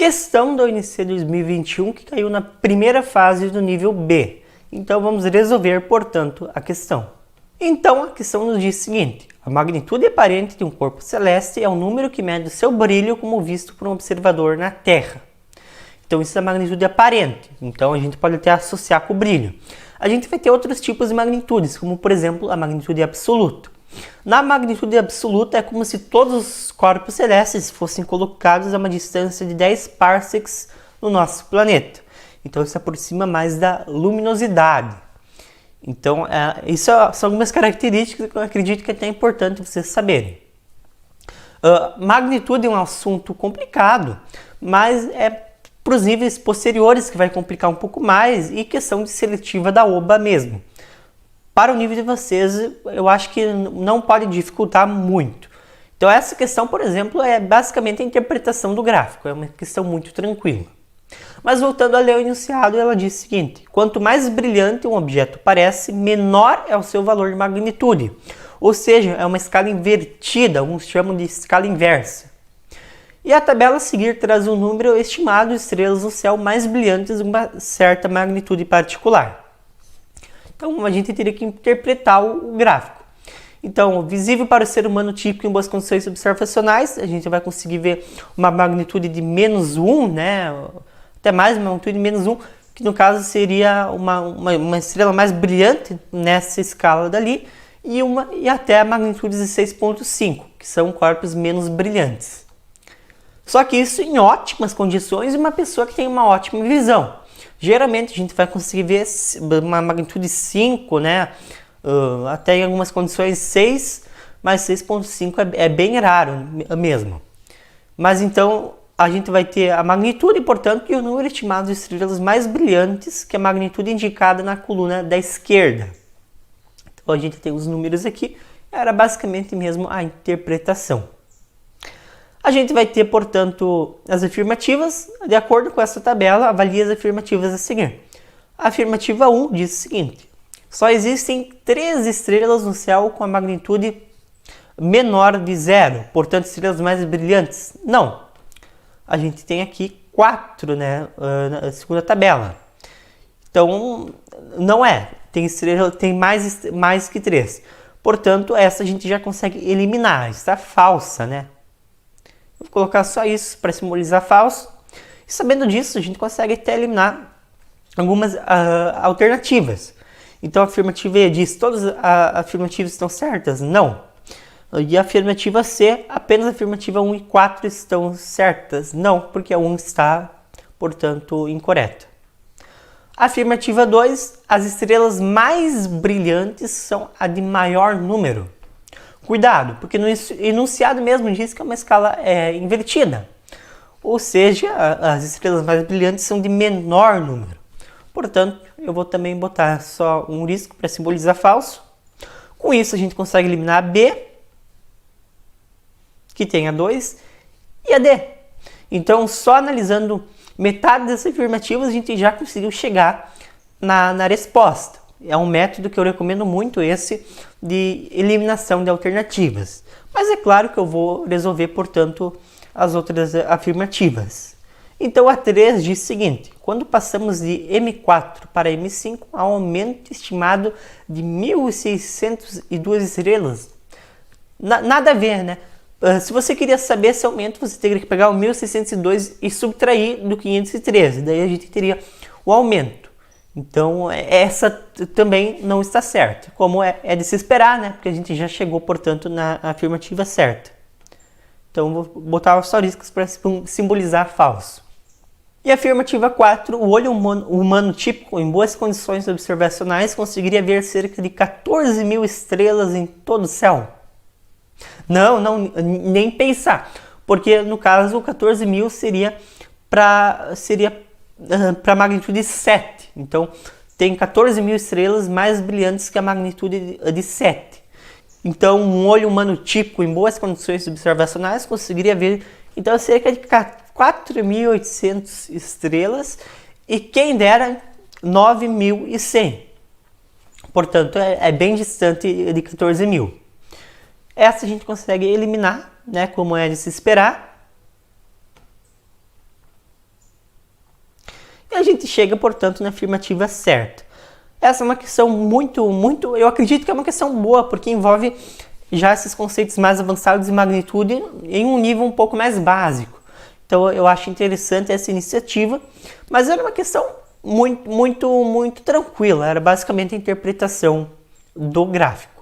Questão da ONC 2021 que caiu na primeira fase do nível B. Então vamos resolver, portanto, a questão. Então a questão nos diz o seguinte: a magnitude aparente de um corpo celeste é o número que mede o seu brilho como visto por um observador na Terra. Então isso é a magnitude aparente, então a gente pode até associar com o brilho. A gente vai ter outros tipos de magnitudes, como por exemplo a magnitude absoluta. Na magnitude absoluta é como se todos os corpos celestes fossem colocados a uma distância de 10 parsecs no nosso planeta. Então isso aproxima mais da luminosidade. Então isso são algumas características que eu acredito que é até importante vocês saberem. Magnitude é um assunto complicado, mas é para os níveis posteriores que vai complicar um pouco mais, e questão de seletiva da OBA mesmo. Para o nível de vocês, eu acho que não pode dificultar muito. Então essa questão, por exemplo, é basicamente a interpretação do gráfico, é uma questão muito tranquila. Mas voltando a ler o enunciado, ela diz o seguinte: quanto mais brilhante um objeto parece, menor é o seu valor de magnitude. Ou seja, é uma escala invertida, alguns chamam de escala inversa. E a tabela a seguir traz um número estimado de estrelas no céu mais brilhantes de uma certa magnitude particular. Então a gente teria que interpretar o gráfico. Então, visível para o ser humano típico em boas condições observacionais, a gente vai conseguir ver uma magnitude de menos 1, né? Até mais, uma magnitude de menos 1, que no caso seria uma estrela mais brilhante nessa escala dali, e até a magnitude de 6,5, que são corpos menos brilhantes. Só que isso em ótimas condições e uma pessoa que tem uma ótima visão. Geralmente a gente vai conseguir ver uma magnitude 5, né? Até em algumas condições 6, mas 6,5 é bem raro mesmo. Mas então a gente vai ter a magnitude, portanto, e o número estimado de estrelas mais brilhantes, que é a magnitude indicada na coluna da esquerda. Então a gente tem os números aqui, era basicamente mesmo a interpretação. A gente vai ter, portanto, as afirmativas. De acordo com essa tabela, avalie as afirmativas a seguir. A afirmativa 1 diz o seguinte: só existem 3 estrelas no céu com a magnitude menor de 0, portanto, estrelas mais brilhantes. Não. A gente tem aqui 4, né, na segunda tabela. Então, não é. Tem mais que 3. Portanto, essa a gente já consegue eliminar. Está falsa, né? Vou colocar só isso para simbolizar falso. E sabendo disso, a gente consegue até eliminar algumas alternativas. Então a afirmativa E diz: todas as afirmativas estão certas? Não. E a afirmativa C, apenas a afirmativa 1 e 4 estão certas? Não, porque a 1 está, portanto, incorreta. A afirmativa 2, as estrelas mais brilhantes são a de maior número. Cuidado, porque no enunciado mesmo diz que é uma escala invertida. Ou seja, as estrelas mais brilhantes são de menor número. Portanto, eu vou também botar só um risco para simbolizar falso. Com isso, a gente consegue eliminar a B, que tem a 2, e a D. Então, só analisando metade dessas afirmativas, a gente já conseguiu chegar na resposta. É um método que eu recomendo muito, esse de eliminação de alternativas. Mas é claro que eu vou resolver, portanto, as outras afirmativas. Então a 3 diz o seguinte: quando passamos de M4 para M5, há um aumento estimado de 1.602 estrelas. Nada a ver, né? Se você queria saber esse aumento, você teria que pegar o 1.602 e subtrair do 513. Daí a gente teria o aumento. Então, essa também não está certa, como é de se esperar, né? Porque a gente já chegou, portanto, na afirmativa certa. Então, vou botar só riscos para simbolizar falso. E a afirmativa 4, o olho humano típico, em boas condições observacionais, conseguiria ver cerca de 14 mil estrelas em todo o céu. Não, nem pensar, porque no caso o 14 mil seria para magnitude 7. Então, tem 14 mil estrelas mais brilhantes que a magnitude de 7. Então, um olho humano típico em boas condições observacionais conseguiria ver então cerca de 4.800 estrelas e quem dera 9.100. Portanto, é bem distante de 14 mil. Essa a gente consegue eliminar, né, como é de se esperar. a gente chega, portanto, na afirmativa certa. Essa é uma questão eu acredito que é uma questão boa, porque envolve já esses conceitos mais avançados de magnitude em um nível um pouco mais básico. Então eu acho interessante essa iniciativa, mas era uma questão muito tranquila, era basicamente a interpretação do gráfico.